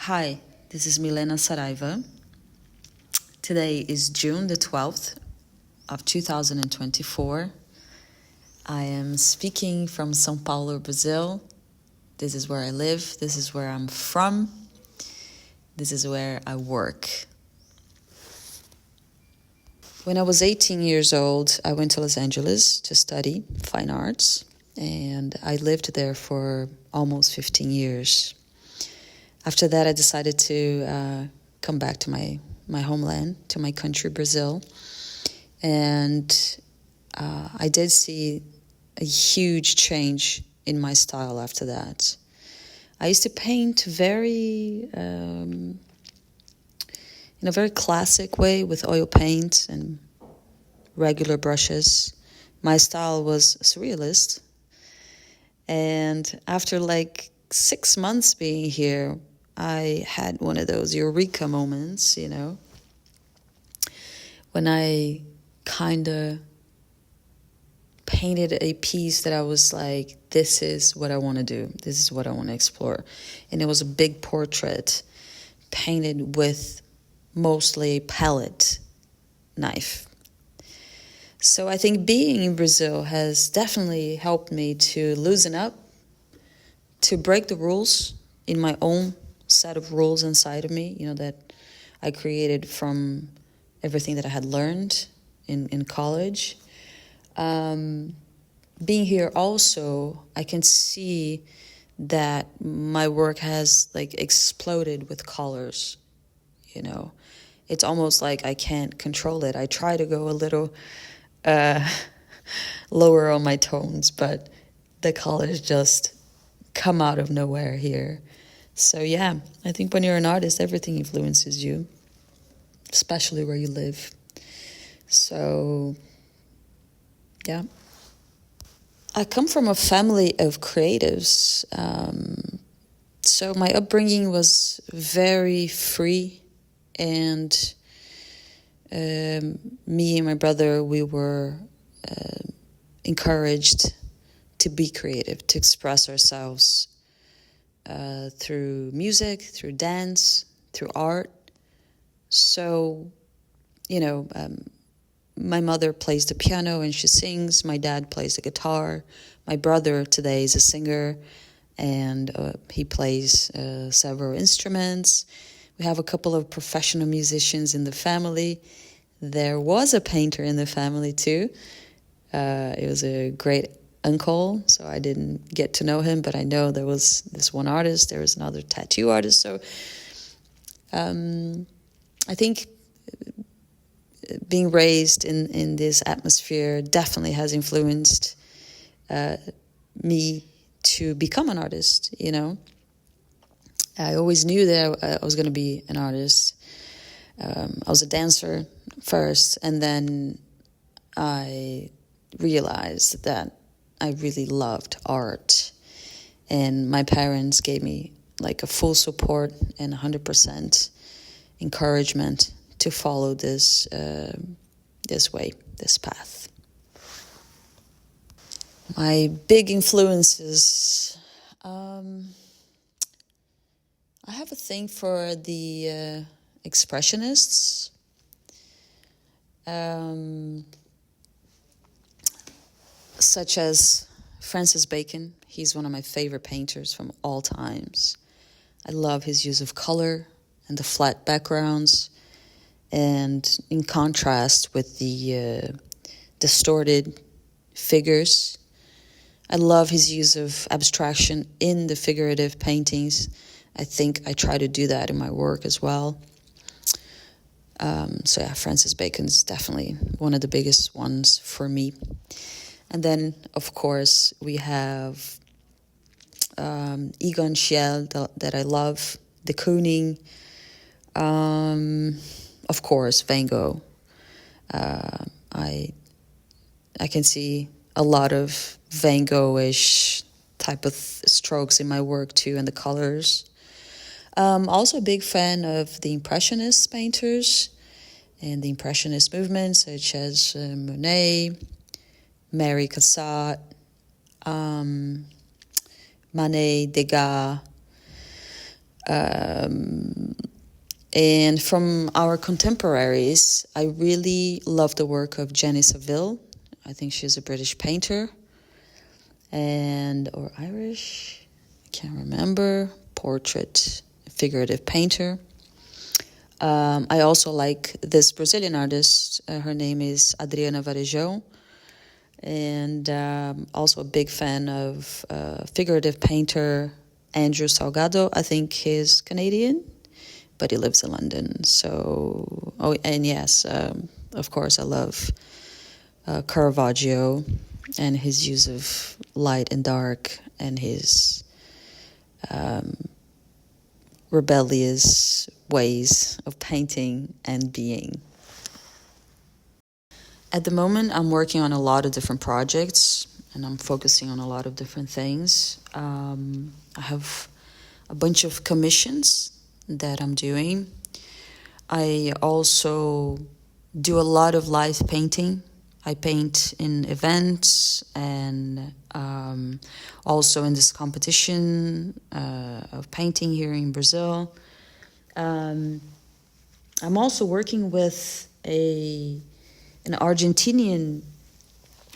Hi, this is Milenna Saraiva. Today is June the 12th of 2024. I am speaking from São Paulo, Brazil. This is where I live. This is where I'm from. This is where I work. When I was 18 years old, I went to Los Angeles to study fine arts, and I lived there for almost 15 years. After that, I decided to come back to my homeland, to my country, Brazil. And I did see a huge change in my style after that. I used to paint in a very classic way with oil paint and regular brushes. My style was surrealist. And after 6 months being here, I had one of those eureka moments, when I kind of painted a piece that I was like, this is what I want to do. This is what I want to explore. And it was a big portrait painted with mostly a palette knife. So I think being in Brazil has definitely helped me to loosen up, to break the rules in my own set of rules inside of me, that I created from everything that I had learned in college. Being here also, I can see that my work has exploded with colors. It's almost like I can't control it. I try to go a little lower on my tones, but the colors just come out of nowhere here. So yeah, I think when you're an artist, everything influences you, especially where you live. So yeah. I come from a family of creatives. So my upbringing was very free, and me and my brother, we were encouraged to be creative, to express ourselves through music, through dance, through art. So, my mother plays the piano and she sings. My dad plays the guitar. My brother today is a singer, and he plays several instruments. We have a couple of professional musicians in the family. There was a painter in the family too. It was a great uncle, so I didn't get to know him, but I know there was this one artist, there was another tattoo artist. So I think being raised in this atmosphere definitely has influenced me to become an artist. I always knew that I was going to be an artist. I was a dancer first, and then I realized that I really loved art, and my parents gave me a full support and 100% encouragement to follow this way, this path. My big influences, I have a thing for the expressionists. Such as Francis Bacon. He's one of my favorite painters from all times. I love his use of color and the flat backgrounds, and in contrast with the distorted figures. I love his use of abstraction in the figurative paintings. I think I try to do that in my work as well. So yeah, Francis Bacon's definitely one of the biggest ones for me. And then, of course, we have Egon Schiele that I love, de Kooning, of course, Van Gogh. I can see a lot of Van Gogh-ish type of strokes in my work too, and the colors. Also a big fan of the impressionist painters and the impressionist movement, such as Monet, Mary Cassatt, Manet, Degas, And from our contemporaries, I really love the work of Jenny Saville. I think she's a British painter, or Irish, I can't remember, portrait, figurative painter. I also like this Brazilian artist. Her name is Adriana Varejão. And also a big fan of figurative painter Andrew Salgado. I think he's Canadian, but he lives in London. So, and yes, of course, I love Caravaggio and his use of light and dark and his rebellious ways of painting and being. At the moment, I'm working on a lot of different projects and I'm focusing on a lot of different things. I have a bunch of commissions that I'm doing. I also do a lot of live painting. I paint in events and also in this competition of painting here in Brazil. I'm also working with an Argentinian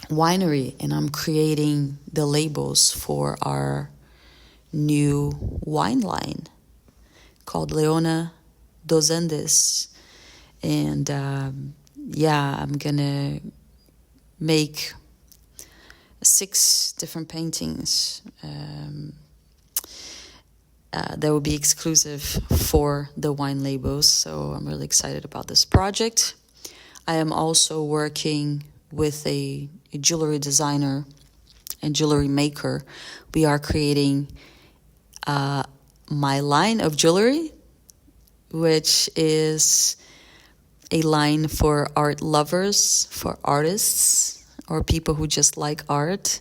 winery, and I'm creating the labels for our new wine line called Leona dos Andes. And I'm gonna make 6 different paintings that will be exclusive for the wine labels. So I'm really excited about this project. I am also working with a jewelry designer and jewelry maker. We are creating my line of jewelry, which is a line for art lovers, for artists, or people who just like art.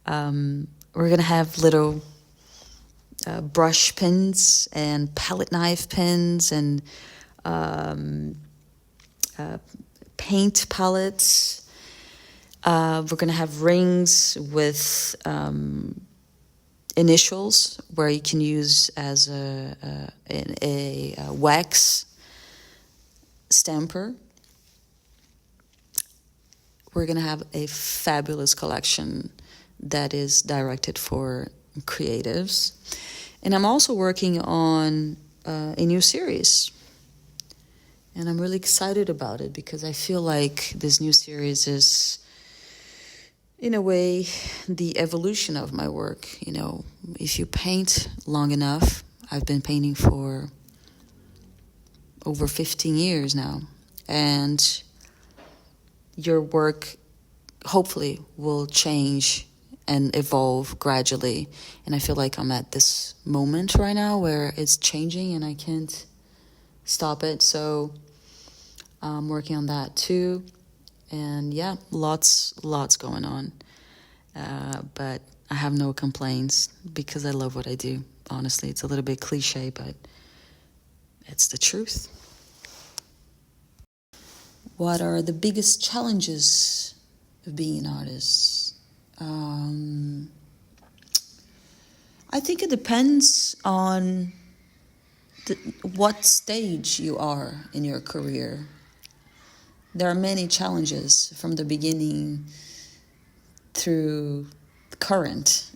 We're going to have little brush pins and palette knife pins and paint palettes. We're going to have rings with initials where you can use as a wax stamper. We're going to have a fabulous collection that is directed for creatives. And I'm also working on a new series. And I'm really excited about it because I feel like this new series is, in a way, the evolution of my work. You know, if you paint long enough, I've been painting for over 15 years now. And your work hopefully will change and evolve gradually. And I feel like I'm at this moment right now where it's changing and I can't stop it. So I'm working on that too. And yeah, lots going on. But I have no complaints because I love what I do. Honestly, it's a little bit cliche, but it's the truth. What are the biggest challenges of being an artist? I think it depends on what stage you are in your career. There are many challenges from the beginning through current.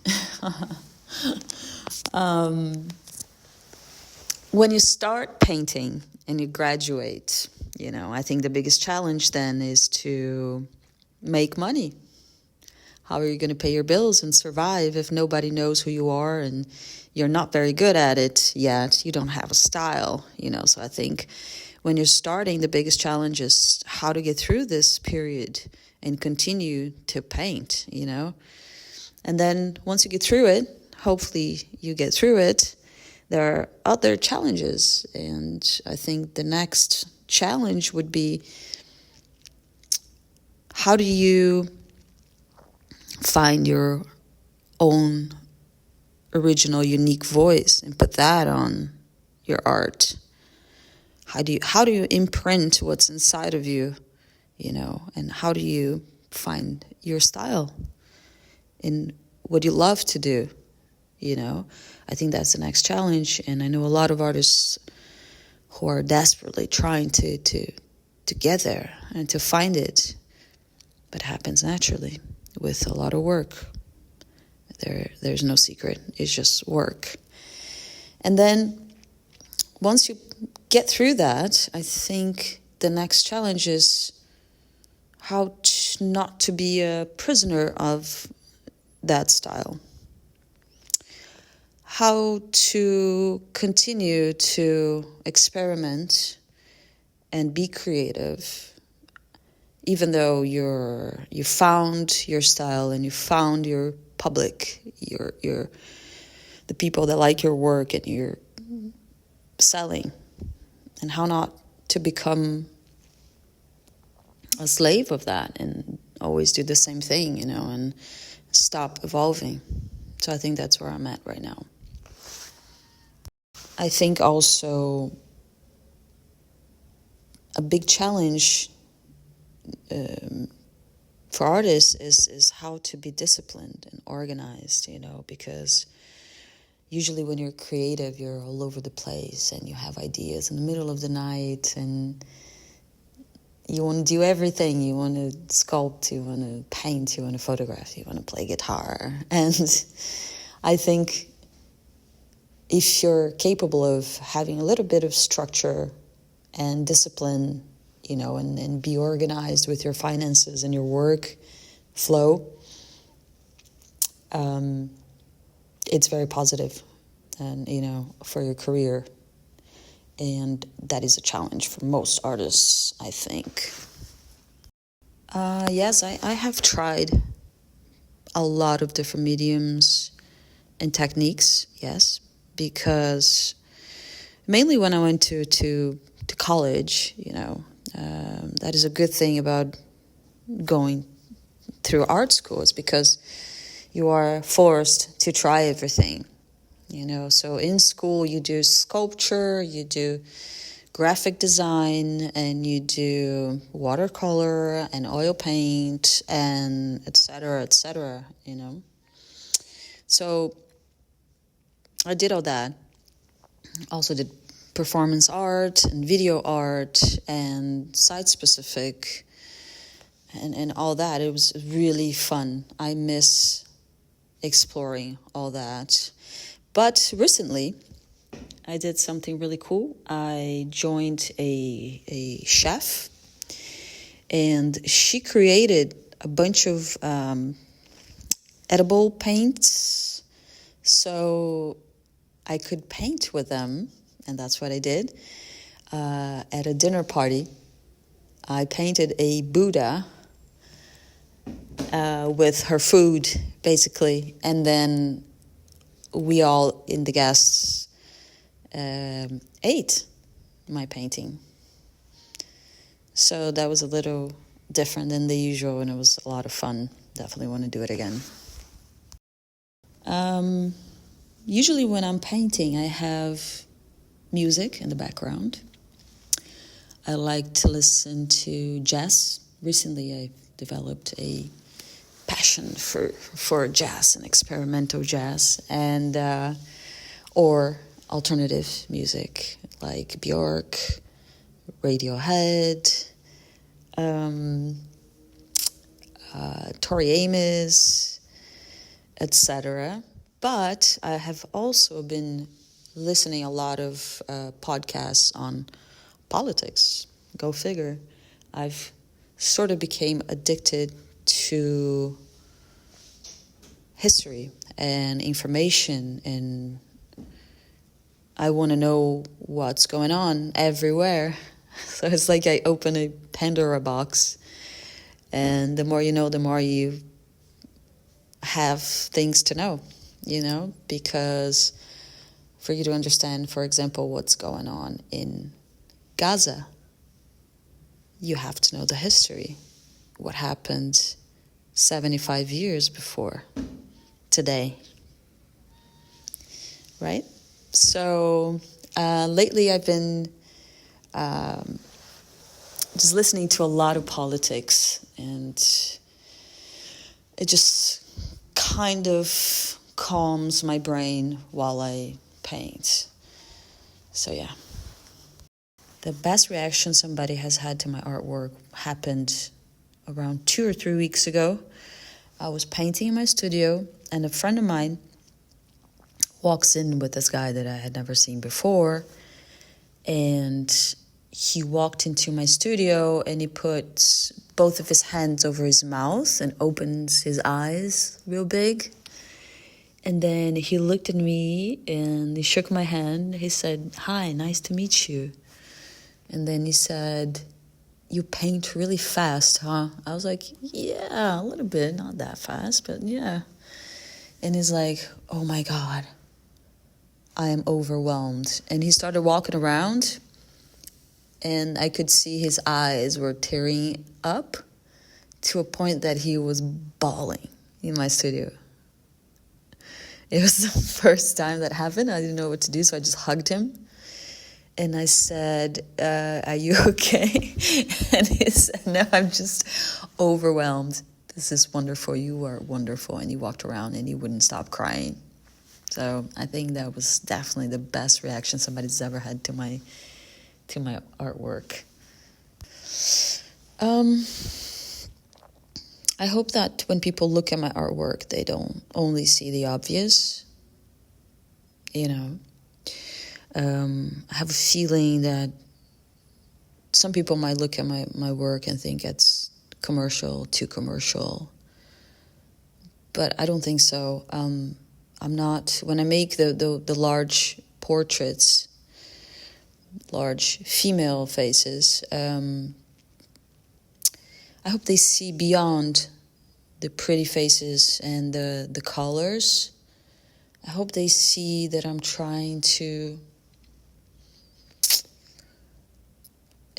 When you start painting and you graduate, you know, I think the biggest challenge then is to make money. How are you going to pay your bills and survive if nobody knows who you are and you're not very good at it yet? You don't have a style, you know. So I think when you're starting, the biggest challenge is how to get through this period and continue to paint, you know. And then once you get through it, hopefully you get through it, there are other challenges. And I think the next challenge would be, how do you find your own original, unique voice and put that on your art? How do you imprint what's inside of you, you know, and how do you find your style in what you love to do? I think that's the next challenge. And I know a lot of artists who are desperately trying to get there and to find it, but it happens naturally with a lot of work. There's no secret. It's just work. And then once you get through that, I think the next challenge is how not to be a prisoner of that style. How to continue to experiment and be creative, even though you found your style and you found your public, your the people that like your work and you're selling, and how not to become a slave of that and always do the same thing, and stop evolving. So I think that's where I'm at right now. I think also a big challenge for artists is how to be disciplined and organized, because usually when you're creative, you're all over the place and you have ideas in the middle of the night and you want to do everything. You want to sculpt, you want to paint, you want to photograph, you want to play guitar. And I think if you're capable of having a little bit of structure and discipline, and be organized with your finances and your work flow, it's very positive and, for your career. And that is a challenge for most artists, I think. Yes, I have tried a lot of different mediums and techniques, yes, because mainly when I went to college, that is a good thing about going through art school, is because you are forced to try everything, So in school you do sculpture, you do graphic design, and you do watercolor and oil paint and et cetera, So I did all that. Also did performance art and video art and site-specific and all that. It was really fun. I miss exploring all that. But recently, I did something really cool. I joined a chef, and she created a bunch of edible paints, so I could paint with them, and that's what I did. At a dinner party, I painted a Buddha with her food, basically, and then we all in the guests ate my painting. So that was a little different than the usual, and it was a lot of fun. Definitely want to do it again. Usually when I'm painting, I have music in the background. I like to listen to jazz. Recently, I developed a passion for jazz and experimental jazz, and or alternative music like Bjork, Radiohead, Tori Amos, etc. But I have also been listening a lot of podcasts on politics. Go figure. I've sort of became addicted to history and information, and I want to know what's going on everywhere. So it's like I open a Pandora box, and the more you know, the more you have things to know, because for you to understand, for example, what's going on in Gaza, you have to know the history, what happened 75 years before today, right? So lately I've been just listening to a lot of politics, and it just kind of calms my brain while I paint. So yeah. The best reaction somebody has had to my artwork happened around 2 or 3 weeks ago. I was painting in my studio, and a friend of mine walks in with this guy that I had never seen before, and he walked into my studio and he puts both of his hands over his mouth and opens his eyes real big. And then he looked at me and he shook my hand. He said, "Hi, nice to meet you." And then he said, "You paint really fast, huh?" I was like, "Yeah, a little bit, not that fast, but yeah." And he's like, "Oh my God, I am overwhelmed." And he started walking around, and I could see his eyes were tearing up to a point that he was bawling in my studio. It was the first time that happened. I didn't know what to do, so I just hugged him. And I said, "Are you okay?" And he said, "No, I'm just overwhelmed. This is wonderful. You are wonderful." And he walked around and he wouldn't stop crying. So I think that was definitely the best reaction somebody's ever had to my artwork. I hope that when people look at my artwork, they don't only see the obvious. I have a feeling that some people might look at my work and think it's too commercial. But I don't think so. I'm not, when I make the large portraits, large female faces, I hope they see beyond the pretty faces and the colors. I hope they see that I'm trying to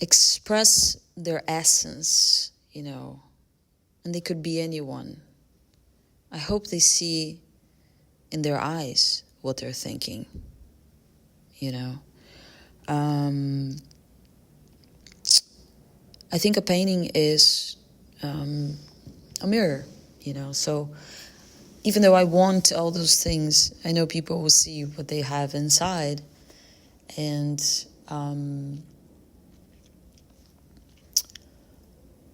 express their essence, and they could be anyone. I hope they see in their eyes what they're thinking, I think a painting is a mirror, so even though I want all those things, I know people will see what they have inside, and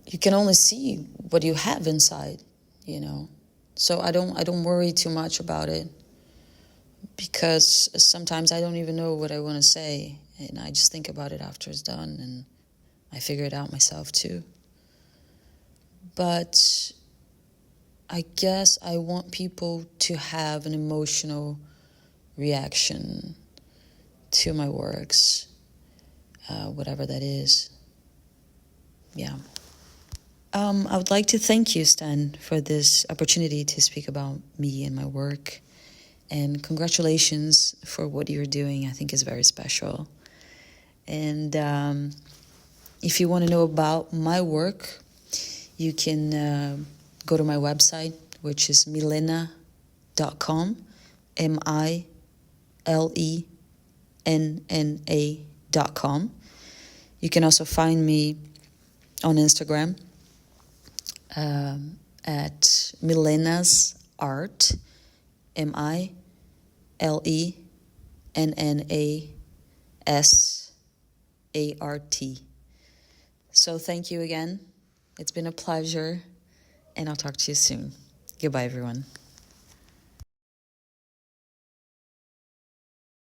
you can only see what you have inside, so I don't worry too much about it, because sometimes I don't even know what I want to say, and I just think about it after it's done, and I figure it out myself too. But I guess I want people to have an emotional reaction to my works, whatever that is. Yeah. I would like to thank you, Stan, for this opportunity to speak about me and my work. And congratulations for what you're doing. I think is very special. And if you want to know about my work, you can go to my website, which is milenna.com, milenna.com. You can also find me on Instagram at Milenna's Art, MILENNASART. So thank you again. It's been a pleasure, and I'll talk to you soon. Goodbye, everyone.